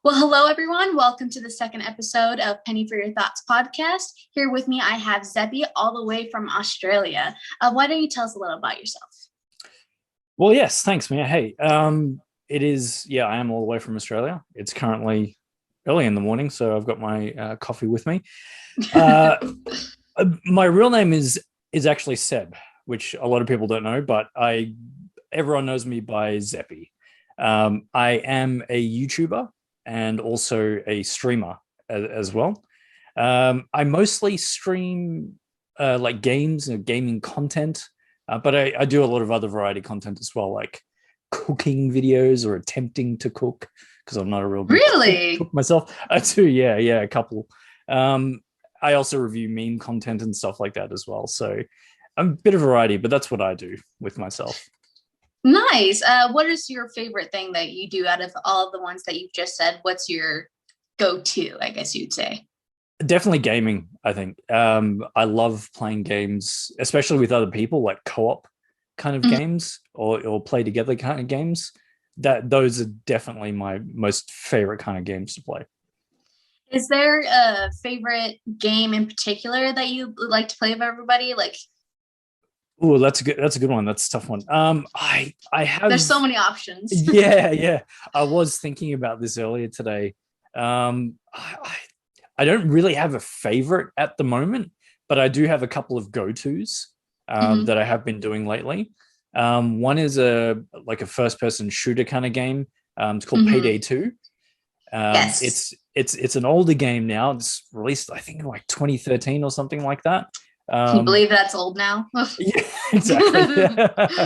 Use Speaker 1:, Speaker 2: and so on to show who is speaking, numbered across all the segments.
Speaker 1: Well, hello, everyone. Welcome to the second episode of Penny for Your Thoughts podcast. Here with me, I have Zeppy all the way from Australia. Why don't you tell us a little about yourself?
Speaker 2: Well, yes, thanks, Mia. Hey, it is, yeah, I am all the way from Australia. It's currently early in the morning, so I've got my coffee with me. Uh, my real name is actually Seb, which a lot of people don't know, but I everyone knows me by Zeppy. I am a YouTuber and also a streamer as well. I mostly stream like games and gaming content, but I do a lot of other variety content as well, like cooking videos or attempting to cook because I'm not a real good
Speaker 1: Really?
Speaker 2: cook myself. I do, yeah, a couple. Um, I also review meme content and stuff like that as well. So I'm a bit of variety, but that's what I do with myself.
Speaker 1: Nice. What is your favorite thing that you do out of all of the ones that you've just said? What's your go-to, I guess you'd say?
Speaker 2: Definitely gaming, I think. I love playing games, especially with other people, like co-op kind of
Speaker 1: Mhm.
Speaker 2: games or play together kind of games. That those are definitely my most favorite kind of games to play.
Speaker 1: Is there a favorite game in particular that you like to play with everybody? Like,
Speaker 2: Oh, that's a good one. That's a tough one. I
Speaker 1: there's
Speaker 2: have
Speaker 1: so many options.
Speaker 2: yeah. I was thinking about this earlier today. I don't really have a favorite at the moment, but I do have a couple of go-tos
Speaker 1: Mhm.
Speaker 2: that I have been doing lately. One is a first-person shooter kind of game. It's called
Speaker 1: Mhm.
Speaker 2: Payday 2.
Speaker 1: Yes.
Speaker 2: It's an older game now. It's released, I think, in like 2013 or something like that.
Speaker 1: Can you
Speaker 2: Um,
Speaker 1: believe that's old now?
Speaker 2: yeah, exactly.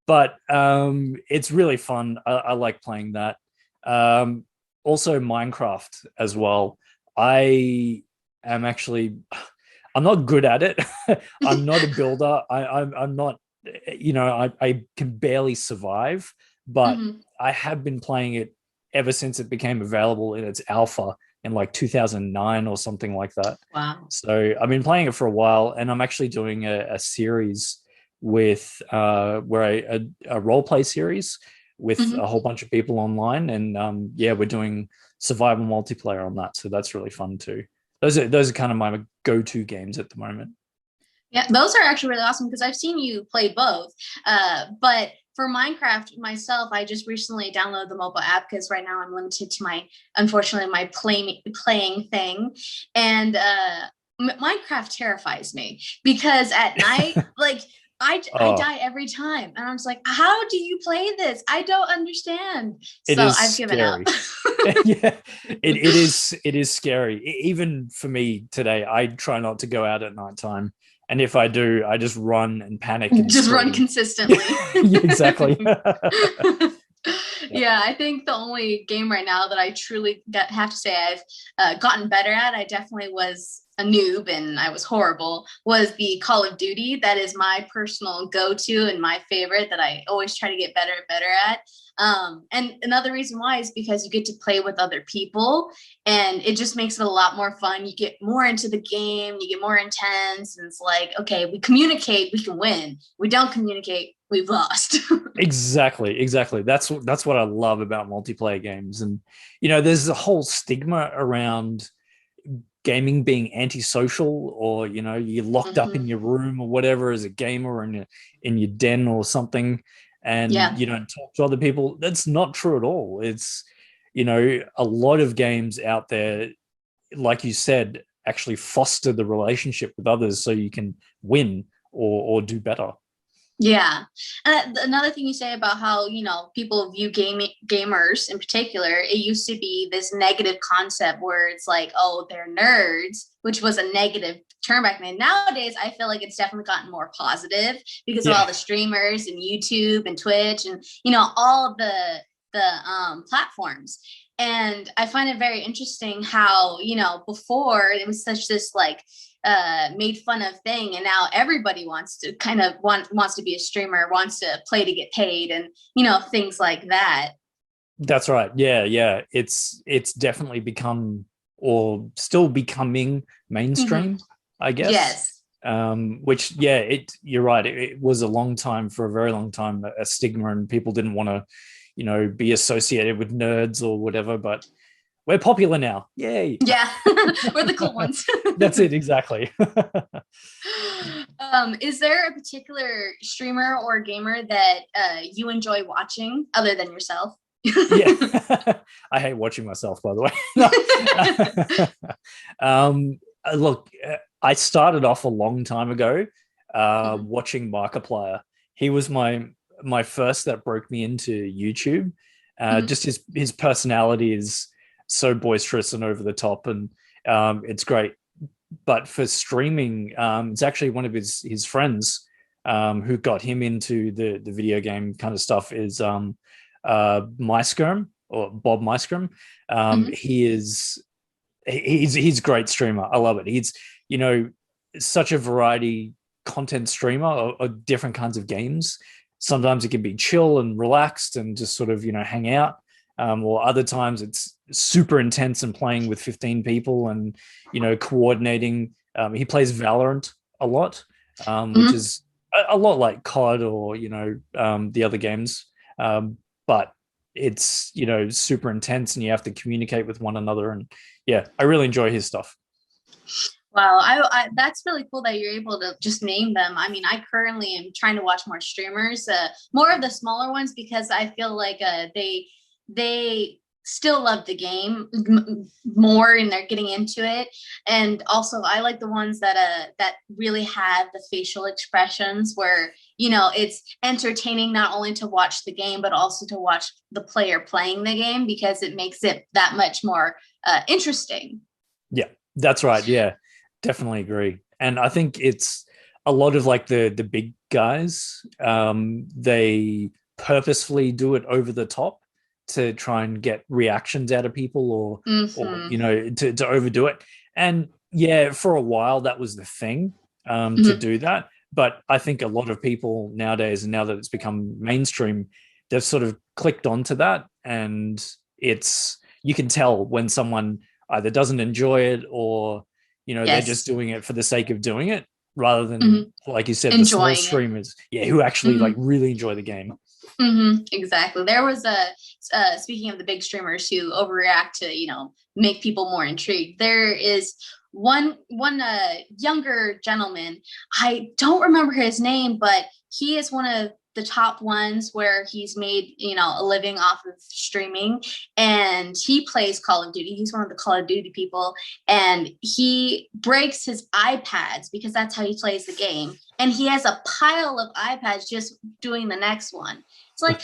Speaker 2: But it's really fun. I like playing that. Um, Also Minecraft as well. I am actually, I'm not good at it. I'm not a builder. I'm not, I can barely survive, but
Speaker 1: Mhm.
Speaker 2: I have been playing it ever since it became available in its alpha in like 2009 or something like that.
Speaker 1: Wow.
Speaker 2: So I've been playing it for a while, and I'm actually doing a series with where a role play series with a
Speaker 1: Mhm.
Speaker 2: whole bunch of people online, and yeah, we're doing survival multiplayer on that, so that's really fun too. Those are kind of my go-to games at the moment.
Speaker 1: Yeah, those are actually really awesome because I've seen you play both. But for Minecraft myself, I just recently downloaded the mobile app because right now I'm limited to unfortunately, my playing thing. And Minecraft terrifies me because at night, like I
Speaker 2: Oh,
Speaker 1: die every time, and I'm just like, how do you play this? I don't understand.
Speaker 2: it
Speaker 1: So
Speaker 2: is
Speaker 1: I've given up.
Speaker 2: scary. Yeah, it is scary. Even for me today, I try not to go out at nighttime, and if I do, I just run and panic and
Speaker 1: Just run
Speaker 2: scream. Yeah,
Speaker 1: consistently.
Speaker 2: yeah, exactly. Yeah.
Speaker 1: Yeah, I think the only game right now that I truly have to say I've gotten better at, I definitely was a noob and I was horrible, was the Call of Duty. That is my personal go-to and my favorite that I always try to get better and better at. And another reason why is because you get to play with other people and it just makes it a lot more fun. You get more into the game, you get more intense, and it's like, okay, we communicate, we can win. We don't communicate, we've lost.
Speaker 2: Exactly. That's what I love about multiplayer games. And there's a whole stigma around gaming being antisocial, or you're locked up in
Speaker 1: Mhm.
Speaker 2: your room or whatever as a gamer, or in your den or something, and
Speaker 1: Yeah.
Speaker 2: you don't talk to other people. That's not true at all. It's a lot of games out there, like you said, actually foster the relationship with others so you can win or do better.
Speaker 1: Yeah. Another thing you say about how, people view gamers in particular, it used to be this negative concept where it's like, oh, they're nerds, which was a negative term back then. Nowadays, I feel like it's definitely gotten more positive because of
Speaker 2: Yeah,
Speaker 1: all the streamers and YouTube and Twitch and, all the platforms. And I find it very interesting how, before it was such this like made fun of thing, and now everybody wants to wants to be a streamer, wants to play to get paid, and things like that.
Speaker 2: that's right. Yeah. It's definitely become, or still becoming,
Speaker 1: Mm-hmm.
Speaker 2: mainstream, I guess.
Speaker 1: Yes.
Speaker 2: Which, yeah, you're right. It was a long time, for a very long time, a stigma, and people didn't want to, be associated with nerds or whatever. But we're popular now. Yay.
Speaker 1: Yeah, we're the cool ones.
Speaker 2: That's it, exactly.
Speaker 1: Is there a particular streamer or gamer that you enjoy watching other than yourself?
Speaker 2: Yeah. I hate watching myself, by the way. Look, I started off a long time ago watching Markiplier. He was my first that broke me into YouTube. Just his personality is so boisterous and over the top, and it's great. But for streaming, it's actually one of his friends who got him into the video game kind of stuff is Meiskirm, or Bob Meiskirm. He's a great streamer. I love it. He's, you know, such a variety content streamer of different kinds of games. Sometimes it can be chill and relaxed and just sort of, you know, hang out. Or other times it's super intense and playing with 15 people and, you know, coordinating. He plays Valorant a lot, which is a lot like COD or, you know, the other games. But it's, you know, super intense and you have to communicate with one another. And yeah, I really enjoy his stuff.
Speaker 1: Wow, that's really cool that you're able to just name them. I mean, I currently am trying to watch more streamers, more of the smaller ones, because I feel like they still love the game more and they're getting into it. And also I like the ones that really have the facial expressions where, you know, it's entertaining not only to watch the game but also to watch the player playing the game, because it makes it that much more interesting.
Speaker 2: Yeah, that's right. Yeah, definitely agree. And I think it's a lot of like the big guys, they purposefully do it over the top to try and get reactions out of people, or you know, to overdo it. And yeah, for a while that was the thing, to do that. But I think a lot of people nowadays, and now that it's become mainstream, they've sort of clicked onto that, and it's, you can tell when someone either doesn't enjoy it, or, you know, they're just doing it for the sake of doing it, rather than, like you said,
Speaker 1: enjoying
Speaker 2: the small streamers, who actually like really enjoy the game.
Speaker 1: Exactly. There was speaking of the big streamers who overreact to, you know, make people more intrigued. There is one younger gentleman. I don't remember his name, but he is one of the top ones where he's made, you know, a living off of streaming, and he plays Call of Duty. He's one of the Call of Duty people, and he breaks his iPads because that's how he plays the game. And he has a pile of iPads just doing the next one. It's like,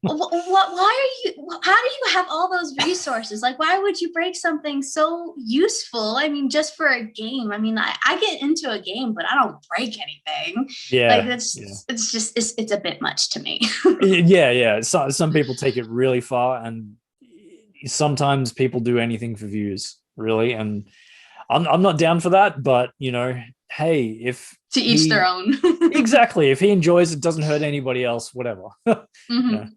Speaker 1: why are you, how do you have all those resources? Like, why would you break something so useful? I mean, just for a game. I mean, I get into a game, but I don't break anything.
Speaker 2: Yeah.
Speaker 1: Like, it's just, it's a bit much to me.
Speaker 2: Yeah. So, some people take it really far, and sometimes people do anything for views, really. And I'm not down for that, but, you know, hey, if
Speaker 1: to each their own.
Speaker 2: Exactly. If he enjoys it, doesn't hurt anybody else, whatever. Yeah.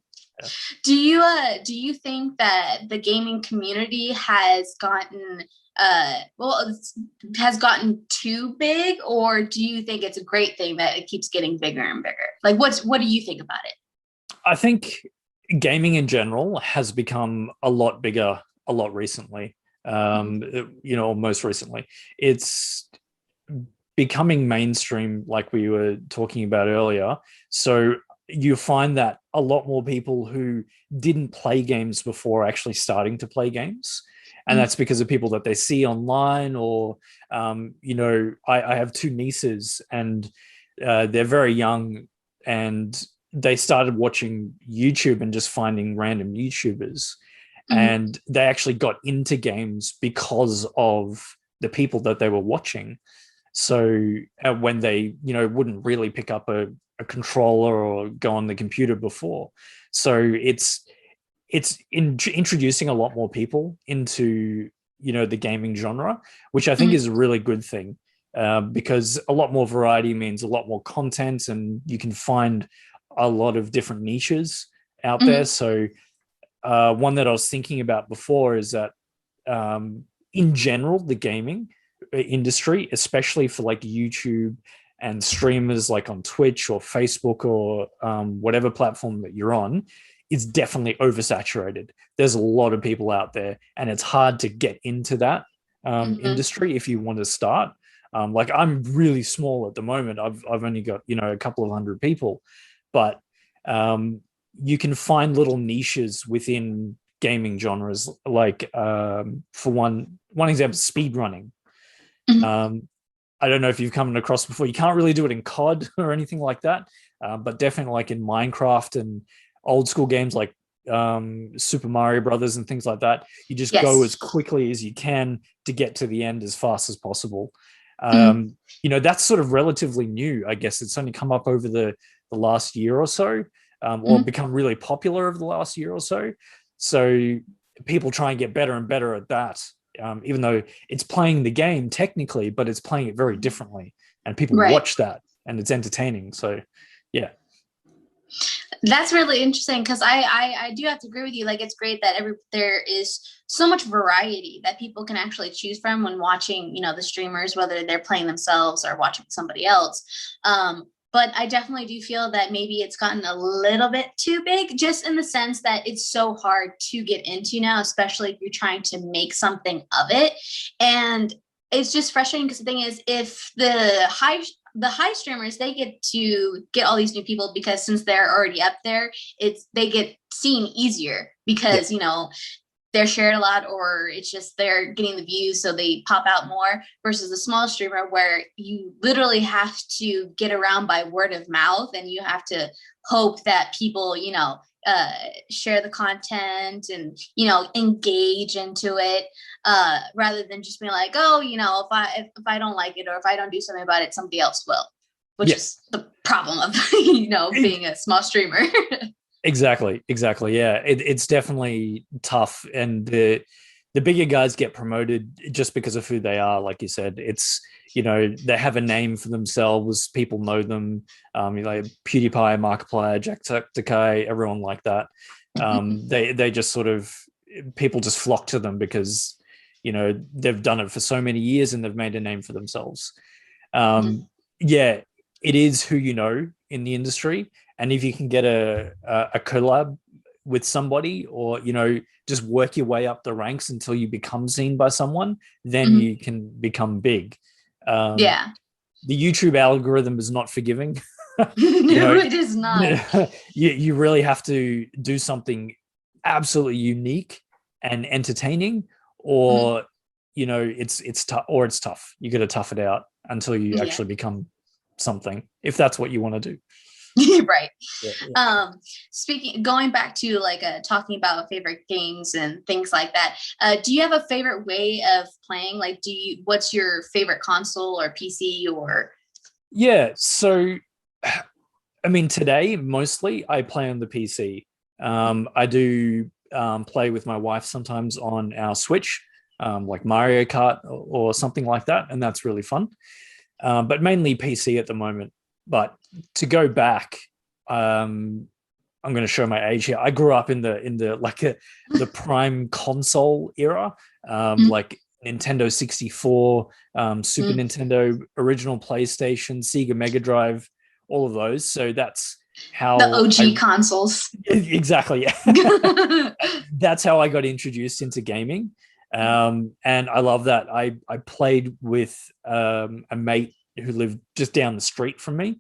Speaker 1: Do you think that the gaming community has gotten has gotten too big, or do you think it's a great thing that it keeps getting bigger and bigger? Like, what do you think about it?
Speaker 2: I think gaming in general has become a lot bigger a lot recently. You know, most recently. It's becoming mainstream, like we were talking about earlier. So you find that a lot more people who didn't play games before are actually starting to play games. And that's because of people that they see online, or, you know, I have two nieces, and they're very young, and they started watching YouTube and just finding random YouTubers. And they actually got into games because of the people that they were watching. So when they, you know, wouldn't really pick up a controller or go on the computer before. So it's introducing a lot more people into, you know, the gaming genre, which I think is a really good thing, because a lot more variety means a lot more content, and you can find a lot of different niches out there. So one that I was thinking about before is that in general, the gaming industry, especially for like YouTube and streamers like on Twitch or Facebook or whatever platform that you're on, it's definitely oversaturated. There's a lot of people out there, and it's hard to get into that
Speaker 1: Hmm.
Speaker 2: industry if you want to start. Like I'm really small at the moment. I've only got a couple of hundred people, but um, you can find little niches within gaming genres. Like for one example, speed running.
Speaker 1: Hmm.
Speaker 2: Um, I don't know if you've come across before. You can't really do it in COD or anything like that, but definitely like in Minecraft and old school games like Super Mario Brothers and things like that. You just go as
Speaker 1: Yes.
Speaker 2: quickly as you can to get to the end as fast as possible.
Speaker 1: Hmm.
Speaker 2: That's sort of relatively new. I guess it's only come up over the last year or so, or
Speaker 1: Hmm.
Speaker 2: become really popular over the last year or so. So people try and get better and better at that. Even though it's playing the game technically, but it's playing it very differently, and people
Speaker 1: Right.
Speaker 2: watch that, and it's entertaining. So, yeah,
Speaker 1: That's really interesting because I do have to agree with you. Like, it's great that there is so much variety that people can actually choose from when watching, the streamers, whether they're playing themselves or watching somebody else. But I definitely do feel that maybe it's gotten a little bit too big, just in the sense that it's so hard to get into now, especially if you're trying to make something of it. And it's just frustrating because the thing is, if the high streamers, they get to get all these new people because since they're already up there, they get seen easier
Speaker 2: yeah,
Speaker 1: because they're shared a lot, or it's just they're getting the views, so they pop out more, versus a small streamer where you literally have to get around by word of mouth, and you have to hope that people share the content and engage into it, rather than just being like, oh, if I don't like it, or if I don't do something about it, somebody else will, which
Speaker 2: yeah.
Speaker 1: is the problem of being a small streamer.
Speaker 2: Exactly. Yeah, it's definitely tough, and the bigger guys get promoted just because of who they are. Like you said, it's they have a name for themselves. People know them. Like PewDiePie, Markiplier, Jacksepticeye, everyone like that. They just sort of people just flock to them because they've done it for so many years and they've made a name for themselves. Um, yeah, it is who you know in the industry, and if you can get a collab with somebody, or just work your way up the ranks until you become seen by someone, then
Speaker 1: Mhm.
Speaker 2: you can become big. Um,
Speaker 1: Yeah.
Speaker 2: the YouTube algorithm is not forgiving. you
Speaker 1: No,
Speaker 2: know,
Speaker 1: it is not.
Speaker 2: you really have to do something absolutely unique and entertaining,
Speaker 1: Mhm.
Speaker 2: or it's tough, or it's tough. You got to tough it out until you
Speaker 1: Yeah.
Speaker 2: actually become something, if that's what you want to do.
Speaker 1: Right.
Speaker 2: Yeah, yeah.
Speaker 1: Going back to like talking about favorite games and things like that, do you have a favorite way of playing? Like, what's your favorite console or PC or?
Speaker 2: Yeah, so I mean, today mostly I play on the PC. I do play with my wife sometimes on our Switch, like Mario Kart or something like that, and that's really fun. But mainly PC at the moment. But to go back, um, I'm going to show my age here. I grew up in the like the prime console era,
Speaker 1: Mhm.
Speaker 2: like Nintendo 64, Super
Speaker 1: Mhm.
Speaker 2: Nintendo, original PlayStation, Sega Mega Drive, all of those. So that's
Speaker 1: The
Speaker 2: how I
Speaker 1: OG consoles.
Speaker 2: exactly, yeah. That's how I got introduced into gaming. And I love that. I played with a mate who lived just down the street from me,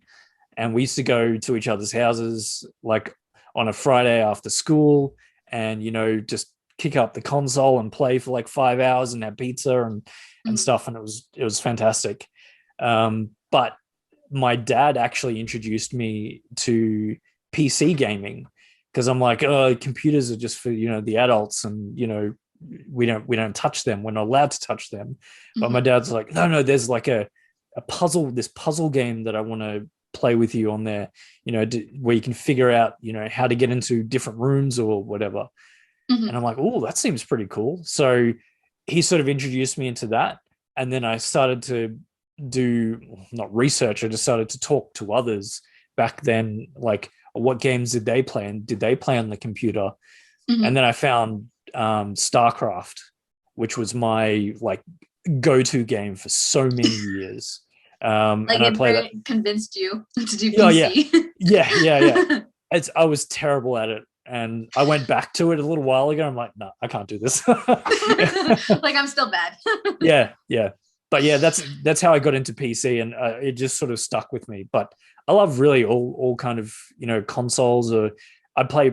Speaker 2: and we used to go to each other's houses like on a Friday after school, and just kick up the console and play for like 5 hours and have pizza and
Speaker 1: Mhm.
Speaker 2: stuff, and it was fantastic. But my dad actually introduced me to PC gaming because I'm like, oh, computers are just for the adults, and we don't touch them. We're not allowed to touch them. But my
Speaker 1: Mhm.
Speaker 2: dad's like, no, there's like this puzzle game that I want to play with you on there, where you can figure out, how to get into different rooms or whatever. And
Speaker 1: Mhm.
Speaker 2: I'm like, oh, that seems pretty cool. So he sort of introduced me into that. And then I started to do, not research, I just started to talk to others back then, like what games did they play and did they play on the computer? And
Speaker 1: Mhm.
Speaker 2: then I found Starcraft, which was my like go-to game for so many years.
Speaker 1: Like,
Speaker 2: And I
Speaker 1: it
Speaker 2: play that.
Speaker 1: very convinced you to do
Speaker 2: Yeah, yeah,
Speaker 1: PC.
Speaker 2: yeah. I was terrible at it and I went back to it a little while ago. I'm like, no, I can't do this.
Speaker 1: Like I'm still bad.
Speaker 2: Yeah. But yeah, that's how I got into PC, and it just sort of stuck with me. But I love really all kind of consoles. Or I play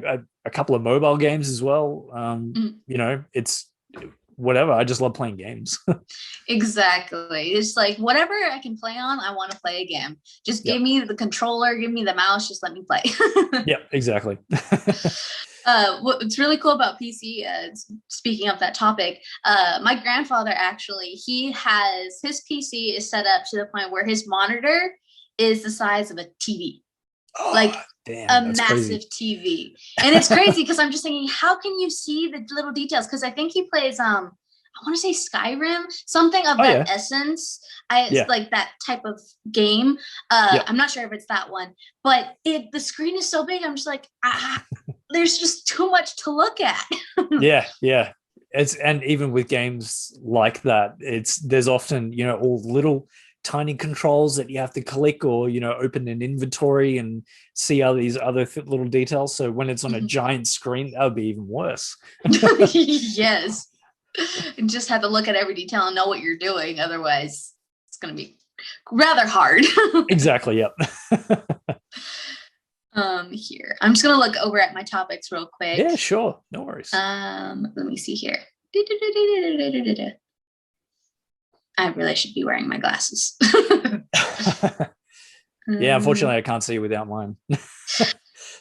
Speaker 2: a couple of mobile games as well.
Speaker 1: Mm.
Speaker 2: It's whatever. I just love playing games.
Speaker 1: Exactly. It's like whatever I can play on, I want to play a game. Just give
Speaker 2: Yep.
Speaker 1: me the controller, give me the mouse, just let me play.
Speaker 2: Yeah, exactly.
Speaker 1: What's really cool about PC, speaking of that topic, my grandfather actually, his PC is set up to the point where his monitor is the size of a TV. Like
Speaker 2: Oh,
Speaker 1: a
Speaker 2: damn, that's
Speaker 1: massive
Speaker 2: crazy.
Speaker 1: TV. And it's crazy because I'm just thinking, how can you see the little details? Because I think he plays I want to say Skyrim, something of
Speaker 2: Oh
Speaker 1: that
Speaker 2: yeah,
Speaker 1: essence. I
Speaker 2: yeah,
Speaker 1: like that type of game.
Speaker 2: yeah,
Speaker 1: I'm not sure if it's that one, but the screen is so big. I'm just like, there's just too much to look at.
Speaker 2: yeah. And even with games like that, there's often all little tiny controls that you have to click, or open an inventory and see all these other little details. So when it's on a giant screen, that would be even worse.
Speaker 1: Yes. You just have to look at every detail and know what you're doing. Otherwise, it's going to be rather hard.
Speaker 2: Exactly. Yep.
Speaker 1: Here. I'm just going to look over at my topics real quick.
Speaker 2: Yeah, sure. No worries.
Speaker 1: Let me see here. I really should be wearing my glasses.
Speaker 2: Yeah, unfortunately, I can't see without mine.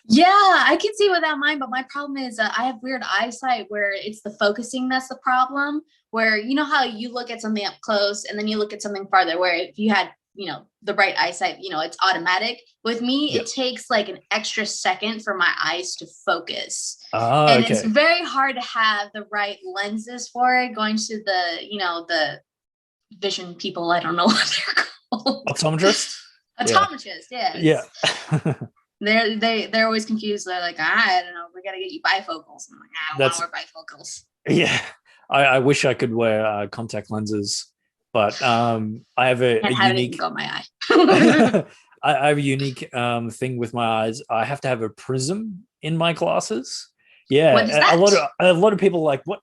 Speaker 1: Yeah, I can see without mine, but my problem is I have weird eyesight where it's the focusing that's the problem. Where you know how you look at something up close and then you look at something farther. Where if you had the right eyesight, it's automatic. With me,
Speaker 2: Yep.
Speaker 1: it takes like an extra second for my eyes to focus,
Speaker 2: Ah,
Speaker 1: and it's
Speaker 2: okay.
Speaker 1: very hard to have the right lenses for it. Going to the vision people, I don't know what they're called.
Speaker 2: Optometrist. Yeah.
Speaker 1: Optometrist, yes.
Speaker 2: Yeah.
Speaker 1: They're always confused. They're like, I don't know, we gotta get you bifocals. I'm like, I don't want to
Speaker 2: That's
Speaker 1: wear bifocals.
Speaker 2: Yeah. I wish I could wear contact lenses, but I have a
Speaker 1: Can't have anything
Speaker 2: unique
Speaker 1: go in my eye.
Speaker 2: I have a unique thing with my eyes. I have to have a prism in my glasses.
Speaker 1: What is
Speaker 2: Yeah,
Speaker 1: that?
Speaker 2: a lot of people are like what?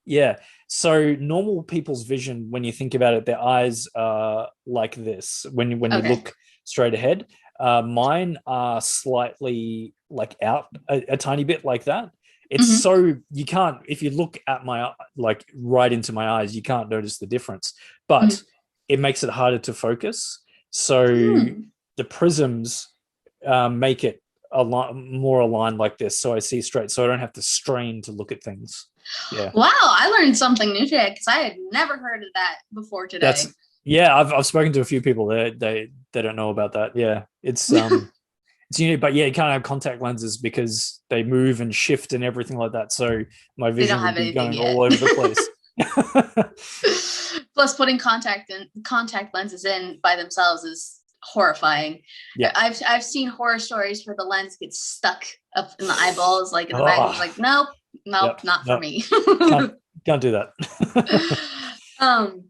Speaker 2: Yeah. So normal people's vision, when you think about it, their eyes are like this when you
Speaker 1: Okay.
Speaker 2: look straight ahead. Mine are slightly like out a tiny bit like that. It's
Speaker 1: Mm-hmm.
Speaker 2: so you can't, if you look at my like right into my eyes, you can't notice the difference. But
Speaker 1: Mm-hmm.
Speaker 2: it makes it harder to focus. So
Speaker 1: Hmm.
Speaker 2: the prisms make it a lot more aligned like this, so I see straight, so I don't have to strain to look at things. Yeah,
Speaker 1: Wow, I learned something new today because I had never heard of that before
Speaker 2: that's
Speaker 1: today.
Speaker 2: yeah. I've spoken to a few people that they don't know about that. Yeah, it's unique, but yeah, you can't have contact lenses because they move and shift and everything like that. So my
Speaker 1: They don't
Speaker 2: vision would
Speaker 1: have
Speaker 2: be
Speaker 1: anything
Speaker 2: going
Speaker 1: yet.
Speaker 2: all over the place.
Speaker 1: Plus, putting contact lenses in by themselves is horrifying.
Speaker 2: Yeah.
Speaker 1: I've seen horror stories where the lens gets stuck up in the eyeballs, like in the back. I'm just
Speaker 2: Oh,
Speaker 1: like, nope,
Speaker 2: yep.
Speaker 1: not for
Speaker 2: No,
Speaker 1: me.
Speaker 2: can't do that.
Speaker 1: um,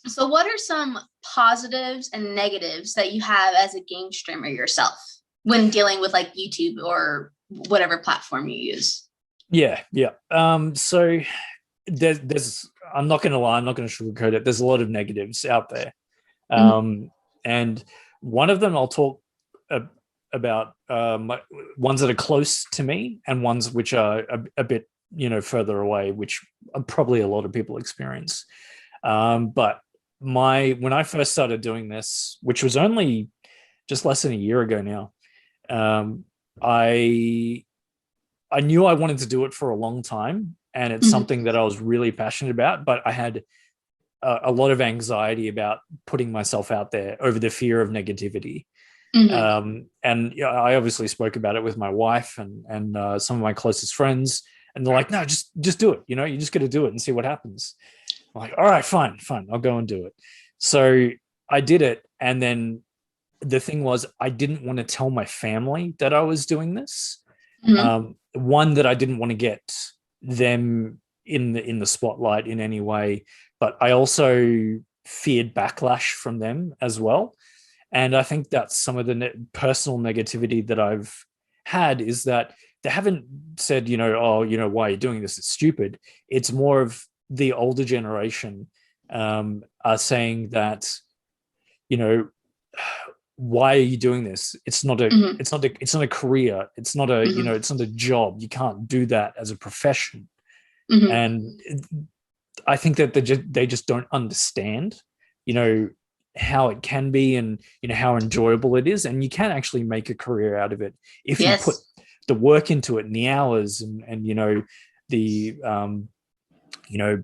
Speaker 1: so what are some positives and negatives that you have as a game streamer yourself when dealing with like YouTube or whatever platform you use?
Speaker 2: Yeah. So there's I'm not gonna lie, I'm not gonna sugarcoat it. There's a lot of negatives out there.
Speaker 1: Mm-hmm.
Speaker 2: And one of them I'll talk uh, about ones that are close to me and ones which are a bit further away, which probably a lot of people experience. But when I first started doing this, which was only just less than a year ago now, um, I I knew I wanted to do it for a long time, and it's
Speaker 1: Mm-hmm.
Speaker 2: something that I was really passionate about. But I had a lot of anxiety about putting myself out there over the fear of negativity.
Speaker 1: Mm-hmm.
Speaker 2: And I obviously spoke about it with my wife and some of my closest friends, and they're like, "No, just do it. You just got to do it and see what happens." I'm like, "All right, fine, I'll go and do it." So I did it, and then the thing was, I didn't want to tell my family that I was doing this.
Speaker 1: Mm-hmm.
Speaker 2: One, that I didn't want to get them in the spotlight in any way, but I also feared backlash from them as well. And I think that's some of the personal negativity that I've had, is that they haven't said, oh, why are you doing this? It's stupid. It's more of the older generation are saying that, you know, why are you doing this?
Speaker 1: Mhm.
Speaker 2: It's not a career. It's not a,
Speaker 1: Mhm.
Speaker 2: it's not a job. You can't do that as a profession.
Speaker 1: Mhm.
Speaker 2: And I think that they just don't understand, you know, how it can be, and how enjoyable it is, and you can actually make a career out of it if you put
Speaker 1: Yes.
Speaker 2: the work into it and the hours, and the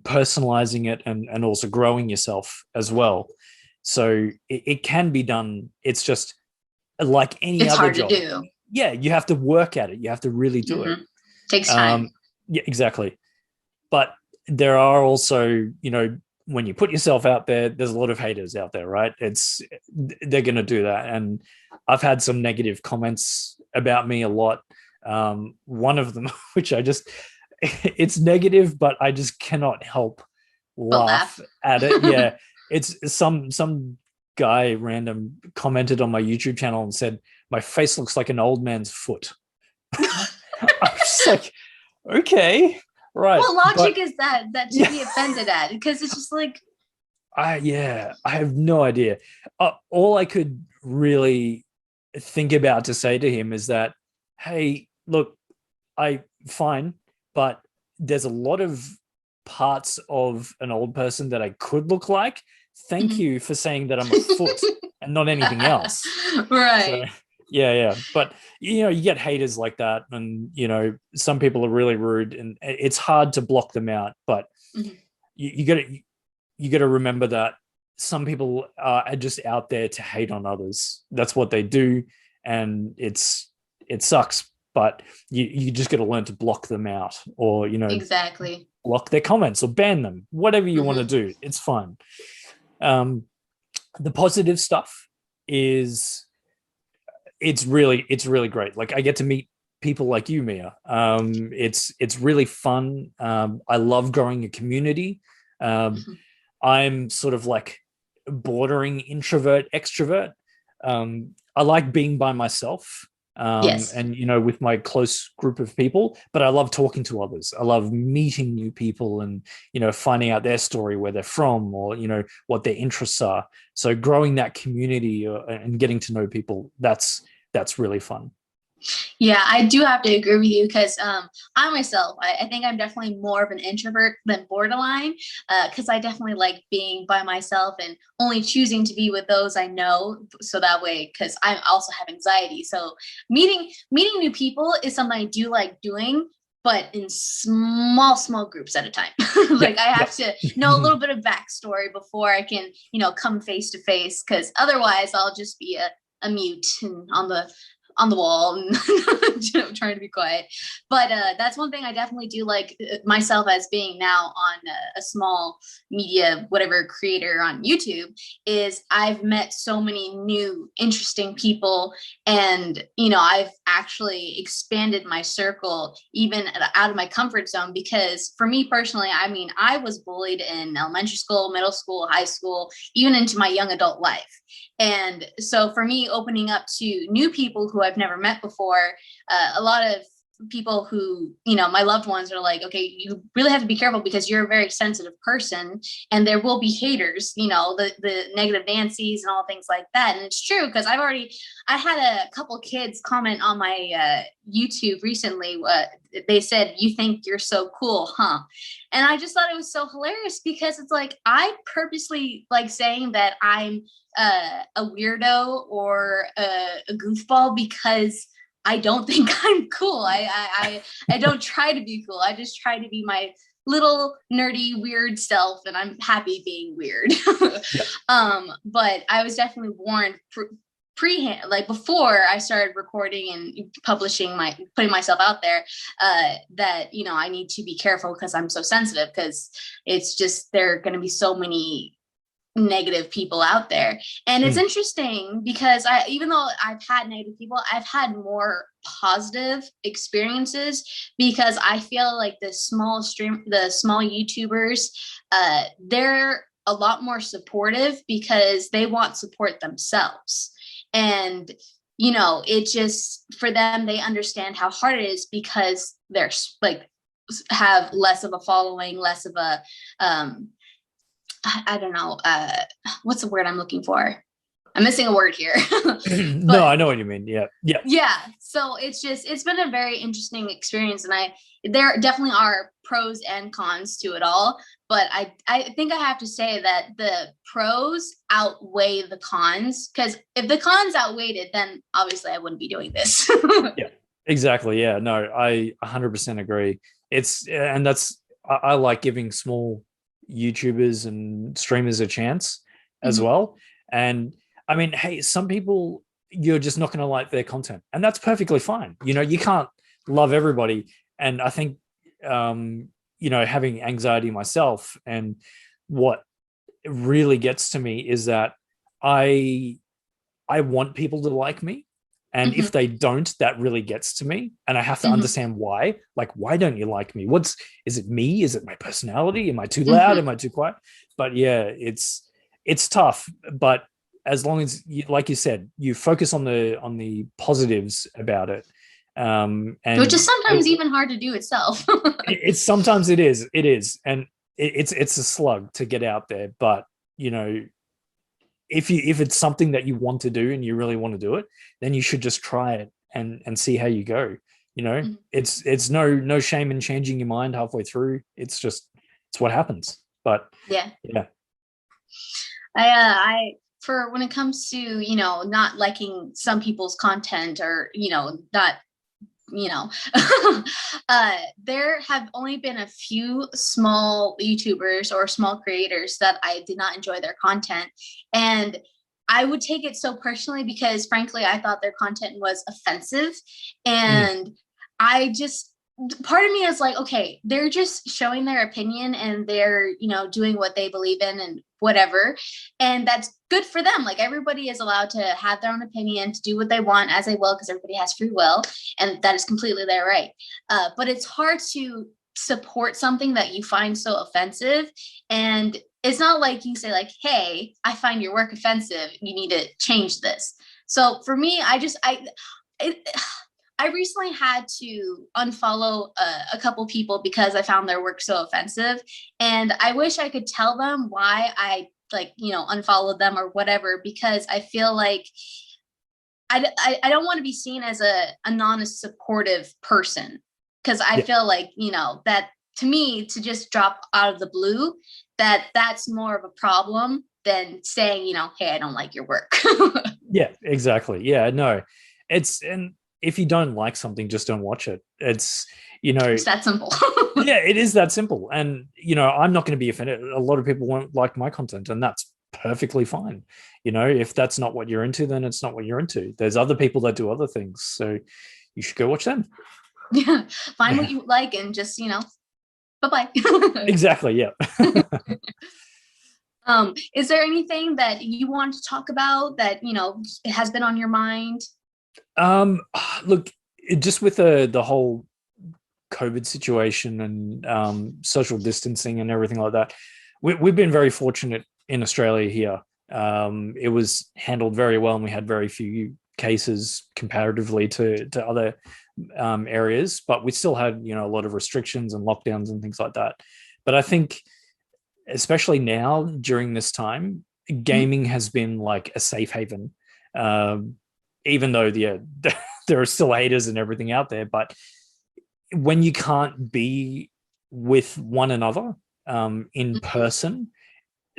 Speaker 2: personalizing it, and also growing yourself as well. So it can be done. It's just like any
Speaker 1: It's
Speaker 2: other
Speaker 1: hard to
Speaker 2: job.
Speaker 1: do.
Speaker 2: Yeah, you have to work at it. You have to really do it.
Speaker 1: Hmm. Takes time.
Speaker 2: um yeah, exactly. But there are also, when you put yourself out there, there's a lot of haters out there, right? They're going to do that. And I've had some negative comments about me a lot. One of them, which it's negative, but I just cannot help
Speaker 1: But
Speaker 2: laugh
Speaker 1: laugh.
Speaker 2: at it. Yeah. It's some guy random commented on my YouTube channel and said, my face looks like an old man's foot. I'm just like, okay, right.
Speaker 1: What logic
Speaker 2: But
Speaker 1: is that to
Speaker 2: yeah,
Speaker 1: be offended at? Because it's just like,
Speaker 2: I have no idea. All I could really think about to say to him is that, hey, look, I fine, but there's a lot of parts of an old person that I could look like. Thank
Speaker 1: mhm.
Speaker 2: you for saying that I'm a foot and not anything else. So
Speaker 1: Right.
Speaker 2: yeah. But you get haters like that, and some people are really rude, and it's hard to block them out. But
Speaker 1: Mhm.
Speaker 2: you got to remember that some people are just out there to hate on others. That's what they do, and it sucks. But you just got to learn to block them out, or
Speaker 1: Exactly.
Speaker 2: block their comments or ban them, whatever you want to
Speaker 1: Hmm.
Speaker 2: do. It's fine. Um, the positive stuff is it's really great. Like, I get to meet people like you, Mia. It's really fun. I love growing a community. Um,
Speaker 1: Hmm.
Speaker 2: I'm sort of like bordering introvert extrovert. I like being by myself,
Speaker 1: Yes.
Speaker 2: and with my close group of people, but I love talking to others. I love meeting new people, and finding out their story, where they're from, or what their interests are. So growing that community, and getting to know people, that's really fun.
Speaker 1: Yeah, I do have to agree with you because I myself, I think I'm definitely more of an introvert than borderline because I definitely like being by myself and only choosing to be with those I know. So that way, because I also have anxiety. So meeting new people is something I do like doing, but in small groups at a time.
Speaker 2: Yep,
Speaker 1: Like I have
Speaker 2: yep.
Speaker 1: to know a little bit of backstory before I can, come face to face because otherwise I'll just be a mute and on the wall and trying to be quiet. But that's one thing I definitely do like myself as being now on a small media, whatever creator on YouTube, is I've met so many new, interesting people. And, I've actually expanded my circle even out of my comfort zone because for me personally, I mean, I was bullied in elementary school, middle school, high school, even into my young adult life. And so for me, opening up to new people who I've never met before, a lot of people who, my loved ones are like, okay, you really have to be careful because you're a very sensitive person and there will be haters, the negative Nancy's and all things like that. And it's true because I had a couple kids comment on my YouTube recently. They said, you think you're so cool, huh? And I just thought it was so hilarious because it's like, I purposely like saying that I'm a weirdo or a goofball because I don't think I'm cool. I don't try to be cool. I just try to be my little nerdy weird self, and I'm happy being weird.
Speaker 2: Yep.
Speaker 1: But I was definitely warned pre like before I started recording and publishing putting myself out there that I need to be careful because I'm so sensitive because it's just there are going to be so many negative people out there. And it's
Speaker 2: Mm.
Speaker 1: interesting because even though I've had negative people, I've had more positive experiences because I feel like the small YouTubers, they're a lot more supportive because they want support themselves. And it just, for them, they understand how hard it is because they're like have less of a following, less of a I don't know, what's the word I'm looking for? I'm missing a word here.
Speaker 2: No,
Speaker 1: But
Speaker 2: I know what you mean. Yeah. Yeah.
Speaker 1: yeah, so it's been a very interesting experience, and there definitely are pros and cons to it all, but I think I have to say that the pros outweigh the cons, because if the cons outweighed it, then obviously I wouldn't be doing this.
Speaker 2: Yeah. Exactly. Yeah. No, I 100% agree. And I like giving small YouTubers and streamers a chance as
Speaker 1: Mhm.
Speaker 2: well. And I mean, hey, some people, you're just not going to like their content, and that's perfectly fine. You can't love everybody. And I think, um, having anxiety myself, and what really gets to me is that I I want people to like me. And if
Speaker 1: Mhm.
Speaker 2: they don't, that really gets to me. And I have to
Speaker 1: Mhm.
Speaker 2: understand why. Like, why don't you like me? Is it me? Is it my personality? Am I too loud?
Speaker 1: Mhm.
Speaker 2: Am I too quiet? But yeah, it's tough. But as long as you, like you said, you focus on the positives about it.
Speaker 1: Which
Speaker 2: And
Speaker 1: is sometimes even hard to do itself.
Speaker 2: it's sometimes it is. And it's a slug to get out there. But you know, if it's something that you want to do and you really want to do it, then you should just try it and see how you go.
Speaker 1: Mhm.
Speaker 2: It's no shame in changing your mind halfway through. It's what happens. But
Speaker 1: Yeah.
Speaker 2: yeah.
Speaker 1: I for when it comes to, not liking some people's content, or, not, you know, there have only been a few small YouTubers or small creators that I did not enjoy their content. And I would take it so personally because, frankly, I thought their content was offensive.
Speaker 2: Mm,
Speaker 1: And I just, part of me is like, okay, they're just showing their opinion, and they're, doing what they believe in and whatever. And that's good for them. Like, everybody is allowed to have their own opinion, to do what they want as they will, because everybody has free will, and that is completely their right. But it's hard to support something that you find so offensive. And it's not like you say, like, hey, I find your work offensive, you need to change this. So for me, it, I recently had to unfollow a couple people because I found their work so offensive, and I wish I could tell them why I, like, unfollowed them or whatever, because I feel like I don't want to be seen as a non-supportive person, because I
Speaker 2: yeah.
Speaker 1: feel like, that, to me, to just drop out of the blue, that's more of a problem than saying, hey, I don't like your work.
Speaker 2: Yeah, exactly. Yeah, no. And if you don't like something, just don't watch it. You know,
Speaker 1: It's that simple.
Speaker 2: yeah, it is that simple. And I'm not going to be offended. A lot of people won't like my content, and that's perfectly fine. If that's not what you're into, then it's not what you're into. There's other people that do other things, so you should go watch them.
Speaker 1: Yeah, find what
Speaker 2: Yeah,
Speaker 1: you like and just, bye bye.
Speaker 2: exactly. Yeah.
Speaker 1: Is there anything that you want to talk about that, has been on your mind?
Speaker 2: um, Look, just with the whole COVID situation and social distancing and everything like that, we've been very fortunate in Australia here. It was handled very well, and we had very few cases comparatively to other areas, but we still had a lot of restrictions and lockdowns and things like that. But I think, especially now during this time,
Speaker 1: Mhm.
Speaker 2: gaming has been like a safe haven. Um, Even though, yeah, there are still haters and everything out there, but when you can't be with one another in
Speaker 1: Mhm.
Speaker 2: person,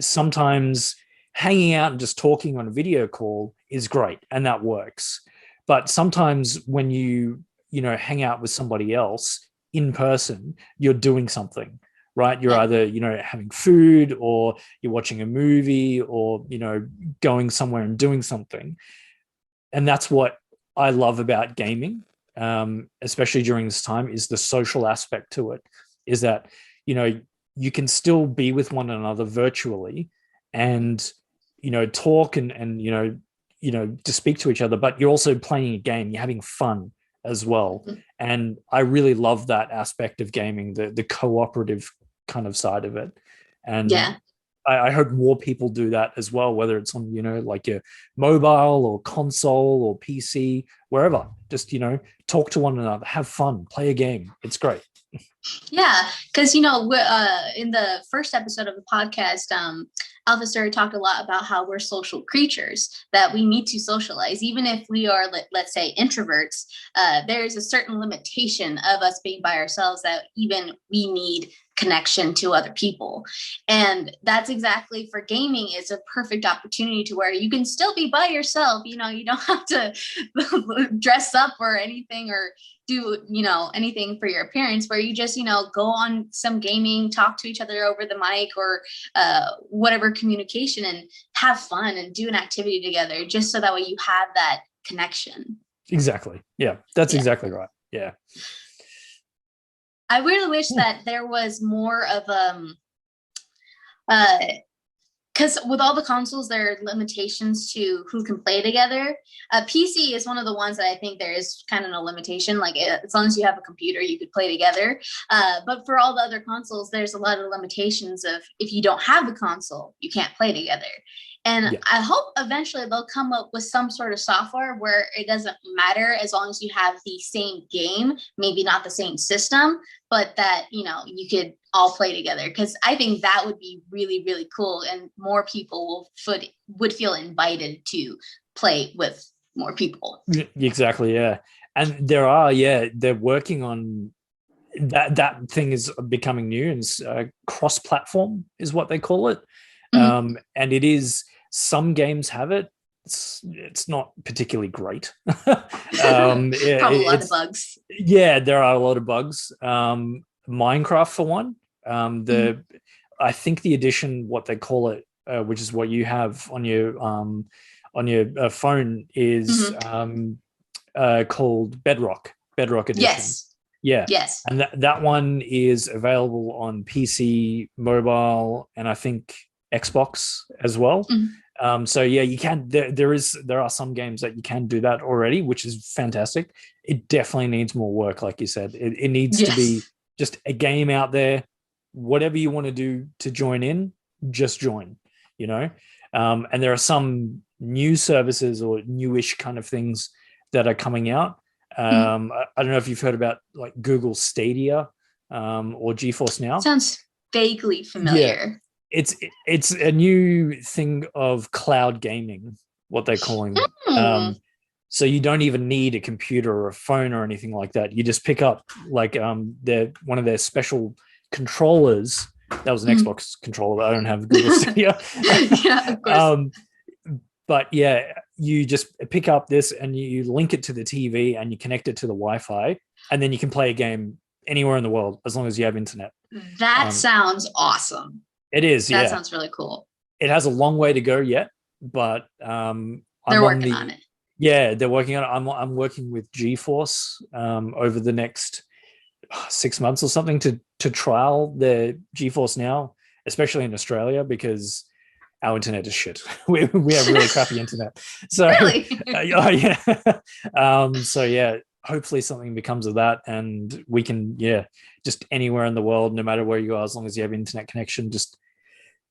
Speaker 2: sometimes hanging out and just talking on a video call is great, and that works. But sometimes when hang out with somebody else in person, you're doing something, right? You're
Speaker 1: Yeah.
Speaker 2: either having food, or you're watching a movie, or going somewhere and doing something. And that's what I love about gaming, especially during this time, is the social aspect to it. Is that you know you can still be with one another virtually, and talk and to speak to each other, but you're also playing a game. You're having fun as well,
Speaker 1: Mhm.
Speaker 2: and I really love that aspect of gaming, the cooperative kind of side of it. And
Speaker 1: Yeah.
Speaker 2: I hope more people do that as well, whether it's on, like your mobile or console or PC, wherever. Just, talk to one another, have fun, play a game. It's great.
Speaker 1: Yeah, because in the first episode of the podcast, Alpha Story talked a lot about how we're social creatures, that we need to socialize, even if we are, let's say, introverts. There's a certain limitation of us being by ourselves that even we need connection to other people, and that's exactly for gaming. It's a perfect opportunity to where you can still be by yourself. You don't have to dress up or anything, or do anything for your appearance, where you just go on some gaming, talk to each other over the mic, or whatever communication, and have fun and do an activity together, just so that way you have that connection.
Speaker 2: Exactly. Yeah, that's exactly right. Yeah.
Speaker 1: I really wish that there was more of because with all the consoles, there are limitations to who can play together. PC is one of the ones that I think there is kind of a limitation. Like, as long as you have a computer, you could play together. But for all the other consoles, there's a lot of limitations of, if you don't have the console, you can't play together. And I hope eventually they'll come up with some sort of software where it doesn't matter, as long as you have the same game, maybe not the same system, but that, you could all play together. Because I think that would be really, really cool. And more people would feel invited to play with more people.
Speaker 2: Exactly. Yeah. And they're working on that thing is becoming new, and cross-platform is what they call it. Mm-hmm. And it is, some games have it. It's not particularly great.
Speaker 1: Probably a lot of bugs.
Speaker 2: Yeah, there are a lot of bugs. Minecraft, for one. I think the edition, what they call it, which is what you have on your phone, is called Bedrock Edition.
Speaker 1: Yes.
Speaker 2: Yeah.
Speaker 1: Yes.
Speaker 2: And that one is available on PC, mobile, and I think Xbox as well. So yeah, you can. There are some games that you can do that already, which is fantastic. It definitely needs more work, like you said. It needs to be just a game out there. Whatever you want to do to join in, just join. And there are some new services or newish kind of things that are coming out. I don't know if you've heard about, like, Google Stadia or GeForce Now.
Speaker 1: Sounds vaguely familiar.
Speaker 2: Yeah. It's a new thing of cloud gaming, what they're calling it. So you don't even need a computer or a phone or anything like that. You just pick up, like, one of their special controllers. That was an Xbox controller. I don't have Google Stadia.
Speaker 1: Yeah, of course.
Speaker 2: But yeah, you just pick up this and you link it to the TV and you connect it to the Wi-Fi, and then you can play a game anywhere in the world as long as you have internet.
Speaker 1: That sounds awesome.
Speaker 2: It is.
Speaker 1: That sounds really cool.
Speaker 2: It has a long way to go yet, but
Speaker 1: they're working on it.
Speaker 2: Yeah, they're working on it. I'm working with GeForce over the next 6 months or something to trial the GeForce Now, especially in Australia, because our internet is shit. We have really crappy internet. So
Speaker 1: really?
Speaker 2: So yeah, hopefully something becomes of that, and we can just anywhere in the world, no matter where you are, as long as you have internet connection, just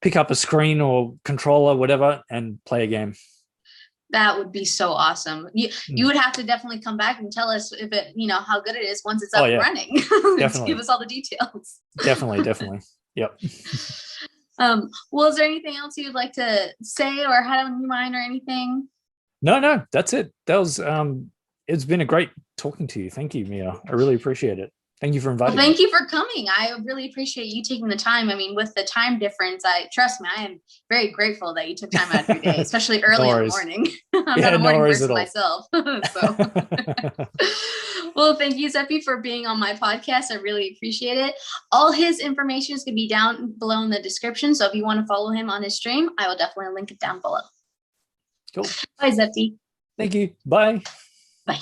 Speaker 2: pick up a screen or controller, whatever, and play a game.
Speaker 1: That would be so awesome. You would have to definitely come back and tell us if it, how good it is once it's up and running. Definitely. Give us all the details.
Speaker 2: Definitely. Yep.
Speaker 1: Well, is there anything else you'd like to say or had on your mind or anything?
Speaker 2: No, that's it. That was it's been a great talking to you. Thank you, Mia. I really appreciate it. Thank you for inviting me.
Speaker 1: Thank you for coming. I really appreciate you taking the time. I mean, with the time difference, trust me, I am very grateful that you took time out of your day, especially early in the morning. I'm not a morning person myself. Well, thank you, Zeppy, for being on my podcast. I really appreciate it. All his information is going to be down below in the description. So if you want to follow him on his stream, I will definitely link it down below.
Speaker 2: Cool.
Speaker 1: Bye, Zeppy.
Speaker 2: Thank you. Bye.
Speaker 1: Bye.